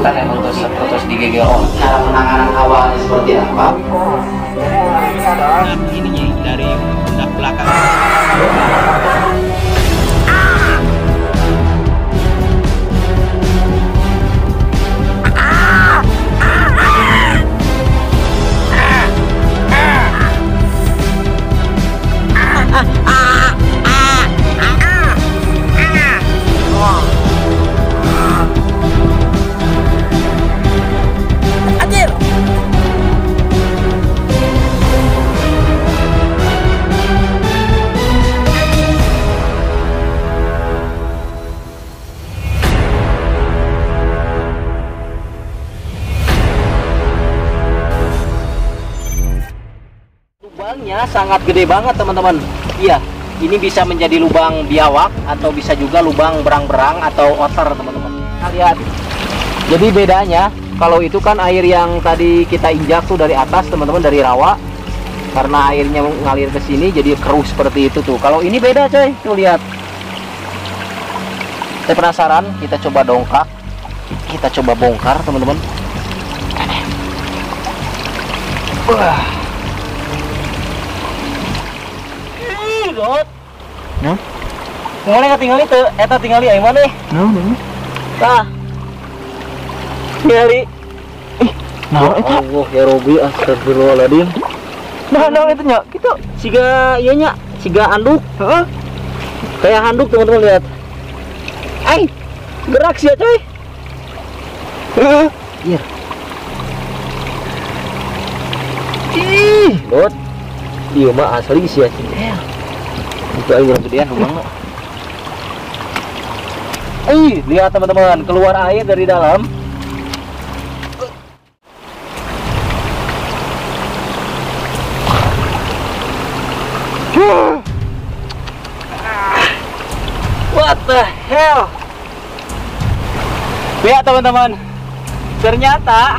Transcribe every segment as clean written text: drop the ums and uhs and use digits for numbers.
merasakan yang meletus digigit orang. Cara penanganan awalnya seperti apa? Jadi ular ini adalah ininya dari pundak belakang. Lubangnya sangat gede banget teman-teman. Iya, ini bisa menjadi lubang biawak atau bisa juga lubang berang-berang atau otter teman-teman. Nah, lihat. Jadi bedanya kalau itu kan air yang tadi kita injak tuh dari atas teman-teman, dari rawa. Karena airnya mengalir ke sini jadi keruh seperti itu tuh. Kalau ini beda coy, tuh lihat. Saya penasaran, kita coba dongkrak. Kita coba bongkar teman-teman. Wah. Nah, tinggalnya tinggal itu, eta tinggal di mana? Tah, tinggal. Nah, eta. Allah ya Robi, astagfirullahaladzim. Nah, itu nya, gitu. Siga, iya nya, siga handuk. Kayak handuk teman-teman lihat. Gerak sih ya coy. Iya. Dot. Iya mah asli sih ya. Itu air gedean rumah. Lihat teman-teman, keluar air dari dalam. What the hell? Lihat teman-teman, ternyata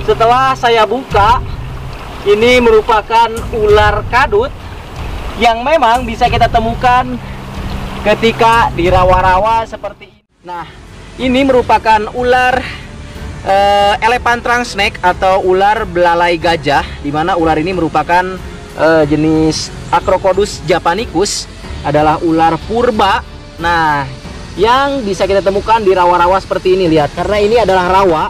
setelah saya buka, ini merupakan ular kadut yang memang bisa kita temukan ketika di rawa-rawa seperti ini. Nah, ini merupakan ular elephant trunk snake atau ular belalai gajah, di mana ular ini merupakan jenis Acrocodus japanicus, adalah ular purba. Nah, yang bisa kita temukan di rawa-rawa seperti ini, lihat, karena ini adalah rawa.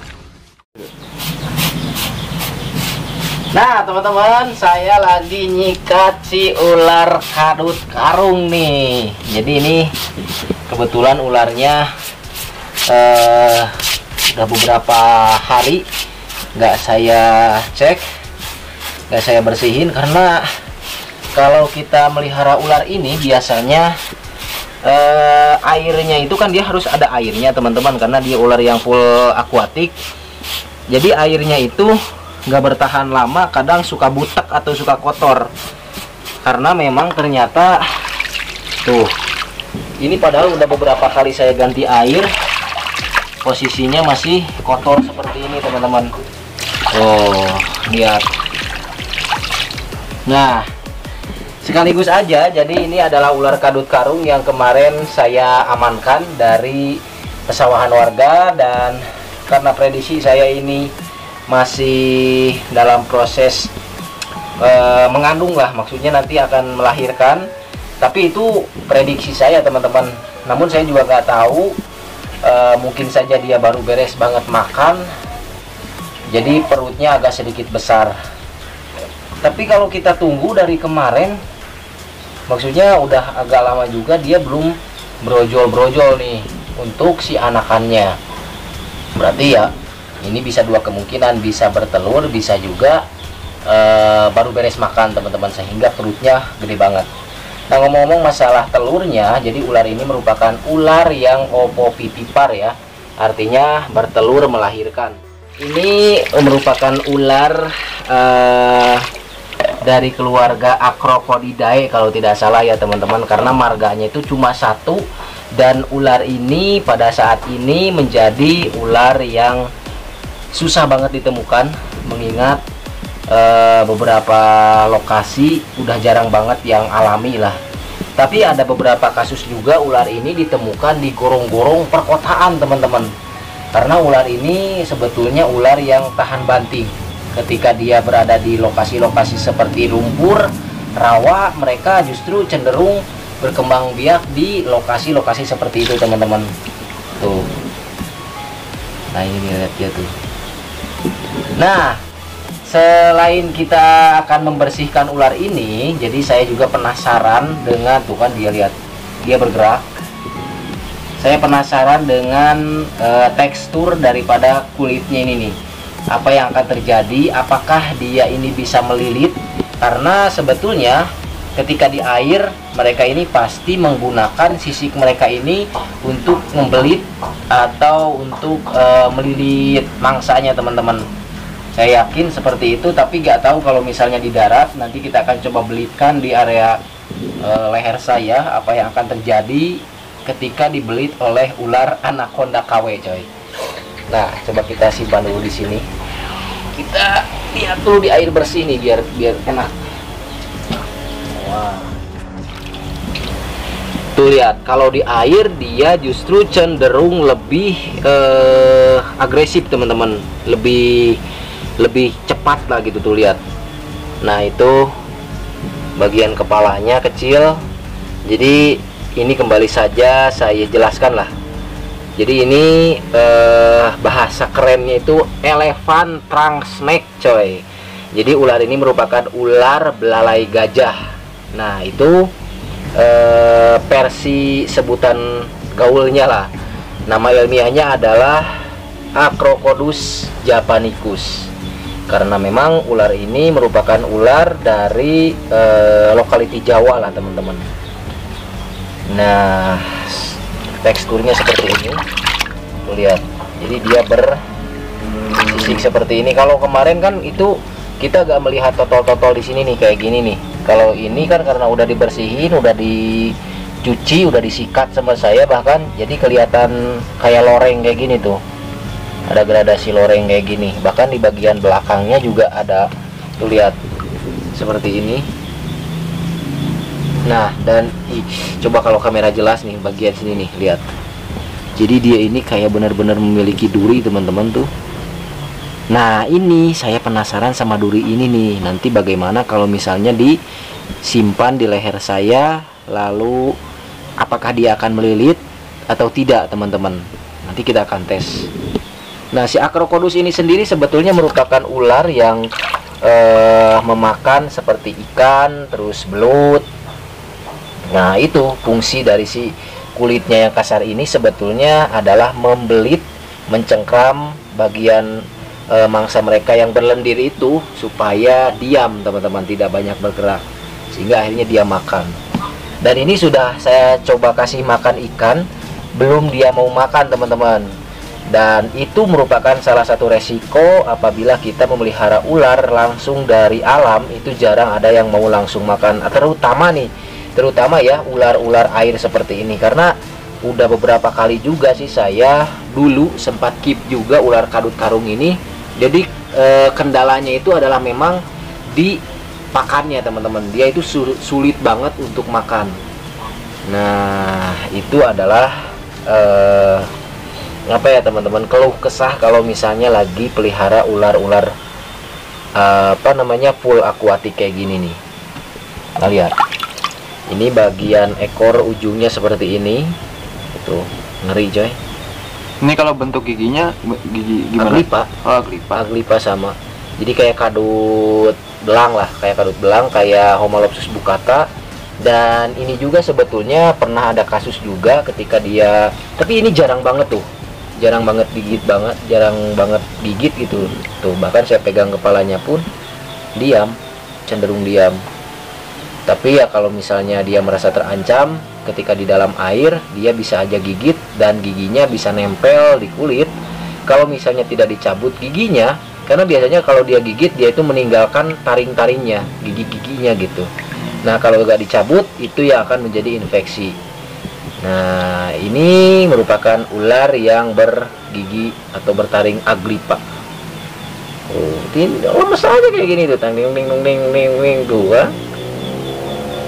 Nah teman-teman, saya lagi nyikat si ular kadut karung nih. Jadi ini kebetulan ularnya udah beberapa hari nggak saya cek, nggak saya bersihin, karena kalau kita melihara ular ini biasanya airnya itu kan dia harus ada airnya teman-teman, karena dia ular yang full akuatik. Jadi airnya itu nggak bertahan lama, kadang suka butek atau suka kotor, karena memang ternyata tuh ini padahal udah beberapa kali saya ganti air, posisinya masih kotor seperti ini teman-teman. Oh lihat. Nah sekaligus aja, jadi ini adalah ular kadut karung yang kemarin saya amankan dari pesawahan warga, dan karena prediksi saya ini masih dalam proses mengandung lah, maksudnya nanti akan melahirkan, tapi itu prediksi saya teman-teman. Namun saya juga nggak tahu, mungkin saja dia baru beres banget makan, jadi perutnya agak sedikit besar. Tapi kalau kita tunggu dari kemarin, maksudnya udah agak lama juga, dia belum brojol-brojol nih untuk si anakannya. Berarti ya ini bisa dua kemungkinan, bisa bertelur, bisa juga baru beres makan teman-teman, sehingga perutnya gede banget. Nah ngomong-ngomong masalah telurnya, jadi ular ini merupakan ular yang ovovivipar ya, artinya bertelur melahirkan. Ini merupakan ular dari keluarga Acrocodidae kalau tidak salah ya teman-teman, karena marganya itu cuma satu, dan ular ini pada saat ini menjadi ular yang susah banget ditemukan, mengingat beberapa lokasi udah jarang banget yang alami lah. Tapi ada beberapa kasus juga ular ini ditemukan di gorong-gorong perkotaan teman-teman. Karena ular ini sebetulnya ular yang tahan banting. Ketika dia berada di lokasi-lokasi seperti lumpur, rawa, mereka justru cenderung berkembang biak di lokasi-lokasi seperti itu, teman-teman. Tuh. Nah, ini lihat dia tuh. Nah, selain kita akan membersihkan ular ini, jadi saya juga penasaran dengan, tuh kan dia lihat, dia bergerak. Saya penasaran dengan tekstur daripada kulitnya ini nih. Apa yang akan terjadi? Apakah dia ini bisa melilit? Karena sebetulnya ketika di air, mereka ini pasti menggunakan sisik mereka ini untuk membelit atau untuk melilit mangsanya, teman-teman. Saya yakin seperti itu, tapi nggak tahu kalau misalnya di darat. Nanti kita akan coba belitkan di area leher saya, apa yang akan terjadi ketika dibelit oleh ular anaconda KW, coy. Nah, coba kita simpan dulu di sini. Kita lihat dulu di air bersih nih, biar enak. Wah. Tuh lihat, kalau di air dia justru cenderung lebih agresif, teman-teman. Lebih cepat lah gitu, tuh lihat. Nah, itu bagian kepalanya kecil. Jadi ini kembali saja saya jelaskan lah. Jadi ini bahasa kerennya itu elephant trunk snake, coy. Jadi ular ini merupakan ular belalai gajah. Nah, itu versi sebutan gaulnya lah. Nama ilmiahnya adalah Acrocodus japanicus. Karena memang ular ini merupakan ular dari lokaliti Jawa lah, teman-teman. Nah, teksturnya seperti ini. Tuh lihat. Jadi dia bersisik seperti ini. Kalau kemarin kan itu kita gak melihat totol-totol di sini nih, kayak gini nih. Kalau ini kan karena udah dibersihin, udah dicuci, udah disikat sama saya bahkan, jadi kelihatan kayak loreng kayak gini tuh. Ada gradasi loreng kayak gini. Bahkan di bagian belakangnya juga ada. Tuh lihat. Seperti ini. Nah, dan coba kalau kamera jelas nih, bagian sini nih, lihat. Jadi dia ini kayak benar-benar memiliki duri, teman-teman tuh. Nah, ini saya penasaran sama duri ini nih. Nanti bagaimana kalau misalnya disimpan di leher saya, lalu apakah dia akan melilit atau tidak, teman-teman? Nanti kita akan tes. Nah, si Acrocodus ini sendiri sebetulnya merupakan ular yang memakan seperti ikan, terus belut. Nah, itu fungsi dari si kulitnya yang kasar ini sebetulnya adalah membelit, mencengkram bagian mangsa mereka yang berlendir itu supaya diam, teman-teman, tidak banyak bergerak, sehingga akhirnya dia makan. Dan ini sudah saya coba kasih makan ikan, belum dia mau makan, teman-teman. Dan itu merupakan salah satu resiko apabila kita memelihara ular langsung dari alam. Itu jarang ada yang mau langsung makan, terutama ya ular-ular air seperti ini. Karena udah beberapa kali juga sih saya dulu sempat keep juga ular kadut karung ini. Jadi kendalanya itu adalah memang di pakannya, teman-teman. Dia itu sulit banget untuk makan. Nah, itu adalah apa ya, teman-teman, keluh kesah kalau misalnya lagi pelihara ular-ular full akuatik kayak gini nih. Nah, lihat. Ini bagian ekor ujungnya seperti ini. Itu ngeri, coy. Ini kalau bentuk giginya gimana? Aglipa. Oh, aglipa. Aglipa sama. Jadi kayak kadut belang lah, kayak Homolopsus bucata. Dan ini juga sebetulnya pernah ada kasus juga ketika dia, tapi ini jarang banget tuh. Jarang banget gigit gitu. Tuh, bahkan saya pegang kepalanya pun diam, cenderung diam. Tapi ya kalau misalnya dia merasa terancam ketika di dalam air, dia bisa aja gigit dan giginya bisa nempel di kulit. Kalau misalnya tidak dicabut giginya, karena biasanya kalau dia gigit, dia itu meninggalkan taring-taringnya, gigi-giginya gitu. Nah, kalau nggak dicabut, itu ya akan menjadi infeksi. Nah, ini merupakan ular yang bergigi atau bertaring Aglipa. Oh, ini lemes aja kayak gini tuh, tang ding ding ding ding ding tuh, kan?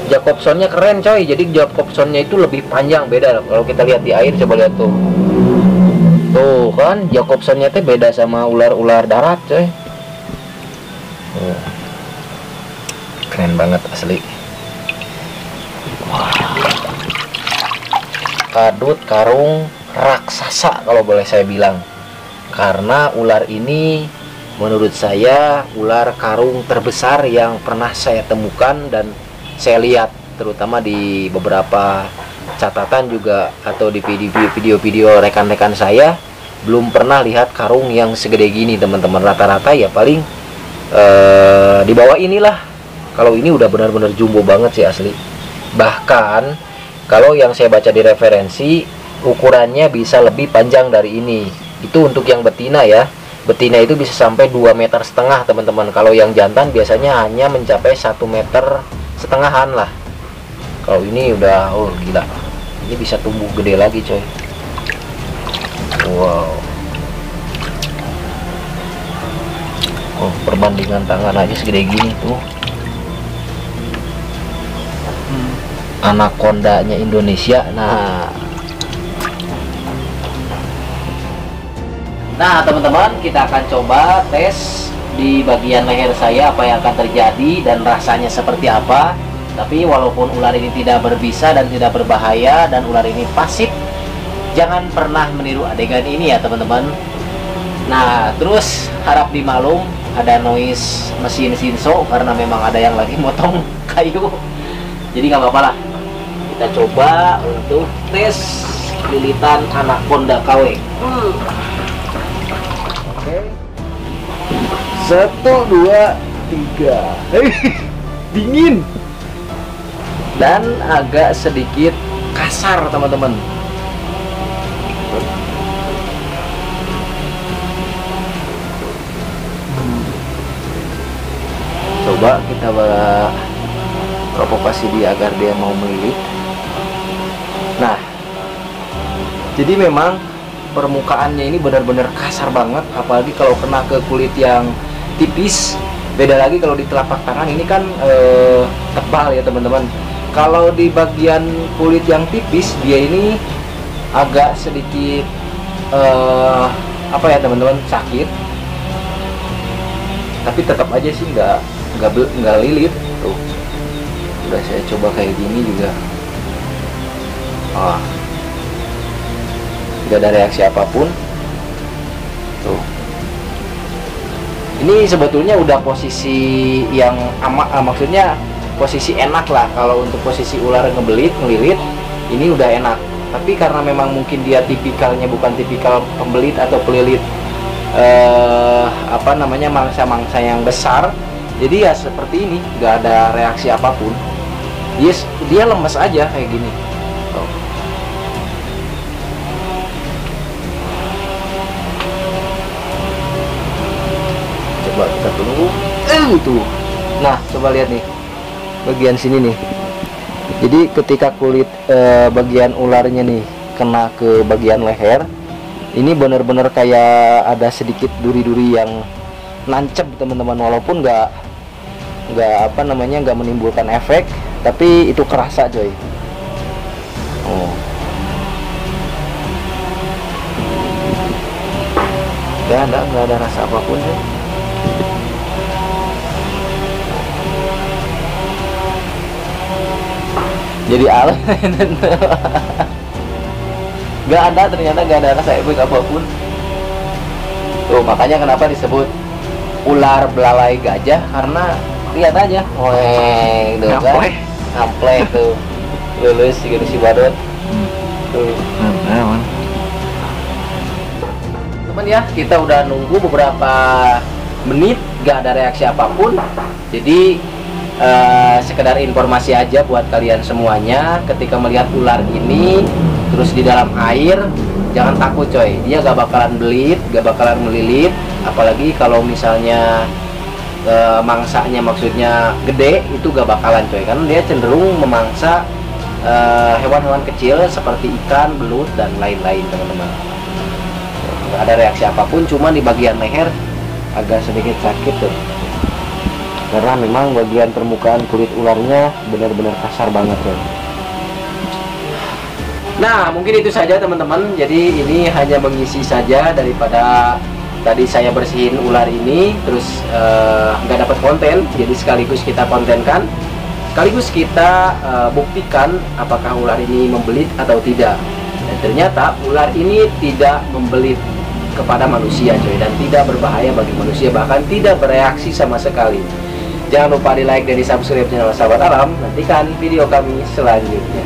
Jacobsonnya keren, coy. Jadi Jacobsonnya itu lebih panjang, beda. Kalau kita lihat di air, coba lihat tuh. Tuh kan Jacobsonnya teh beda sama ular-ular darat coy. Keren banget asli. Wah. Kadut karung raksasa kalau boleh saya bilang, karena ular ini menurut saya ular karung terbesar yang pernah saya temukan dan saya lihat, terutama di beberapa catatan juga atau di video-video rekan-rekan saya, belum pernah lihat karung yang segede gini teman-teman. Rata-rata ya paling di bawah inilah. Kalau ini udah benar-benar jumbo banget sih asli. Bahkan kalau yang saya baca di referensi, ukurannya bisa lebih panjang dari ini. Itu untuk yang betina ya. Betina itu bisa sampai 2,5 meter teman-teman. Kalau yang jantan biasanya hanya mencapai 1,5 meter lah. Kalau ini udah gila. Ini bisa tumbuh gede lagi coy. Wow. Perbandingan tangan aja segede gini tuh. Anakondanya Indonesia. Nah teman-teman, kita akan coba tes di bagian leher saya apa yang akan terjadi dan rasanya seperti apa. Tapi walaupun ular ini tidak berbisa dan tidak berbahaya dan ular ini pasif, jangan pernah meniru adegan ini ya teman-teman. Nah terus harap dimaklum ada noise mesin sinso karena memang ada yang lagi motong kayu. Jadi nggak apa-apa lah. Kita coba untuk tes lilitan anaconda KW. Oke. 1, 2, 3. Dingin. Dan agak sedikit kasar teman-teman. Coba kita provokasi dia agar dia mau melilit. Nah, jadi memang permukaannya ini benar-benar kasar banget, apalagi kalau kena ke kulit yang tipis. Beda lagi kalau di telapak tangan ini kan tebal ya teman-teman. Kalau di bagian kulit yang tipis, dia ini agak sedikit apa ya teman-teman, sakit. Tapi tetap aja sih nggak lilit tuh. Udah saya coba kayak gini juga. Tidak ada reaksi apapun. Tuh. Ini sebetulnya udah posisi yang maksudnya posisi enak lah. Kalau untuk posisi ular ngelilit, ini udah enak. Tapi karena memang mungkin dia tipikalnya bukan tipikal pembelit atau pelilit mangsa-mangsa yang besar, jadi ya seperti ini, nggak ada reaksi apapun. Dia lemes aja kayak gini. Tuh. Coba kita tunggu. Tuh. Nah, coba lihat nih bagian sini nih. Jadi ketika kulit bagian ularnya nih kena ke bagian leher, ini benar-benar kayak ada sedikit duri-duri yang nancep teman-teman. Walaupun nggak menimbulkan efek, tapi itu kerasa coy. Nggak ada rasa apapun ya. Jadi ternyata nggak ada rasa efek apapun. Tuh makanya kenapa disebut ular belalai gajah, karena lihat aja, tuh kan, ampleh tuh, lulus gitu si badut. Tuh. Teman ya, kita udah nunggu beberapa menit, nggak ada reaksi apapun. Jadi sekedar informasi aja buat kalian semuanya, ketika melihat ular ini terus di dalam air, jangan takut coy, dia gak bakalan belit, gak bakalan melilit. Apalagi kalau misalnya mangsanya maksudnya gede, itu gak bakalan coy, karena dia cenderung memangsa hewan-hewan kecil seperti ikan, belut, dan lain-lain teman-teman. Gak ada reaksi apapun, cuma di bagian leher agak sedikit sakit tuh, karena memang bagian permukaan kulit ularnya benar-benar kasar banget ya. Nah, mungkin itu saja teman-teman. Jadi ini hanya mengisi saja daripada tadi saya bersihin ular ini, terus nggak dapat konten. Jadi sekaligus kita kontenkan, sekaligus kita buktikan apakah ular ini membelit atau tidak. Dan ternyata ular ini tidak membelit kepada manusia, coy, dan tidak berbahaya bagi manusia, bahkan tidak bereaksi sama sekali. Jangan lupa di like dan di subscribe channel Sahabat Alam. Nantikan video kami selanjutnya.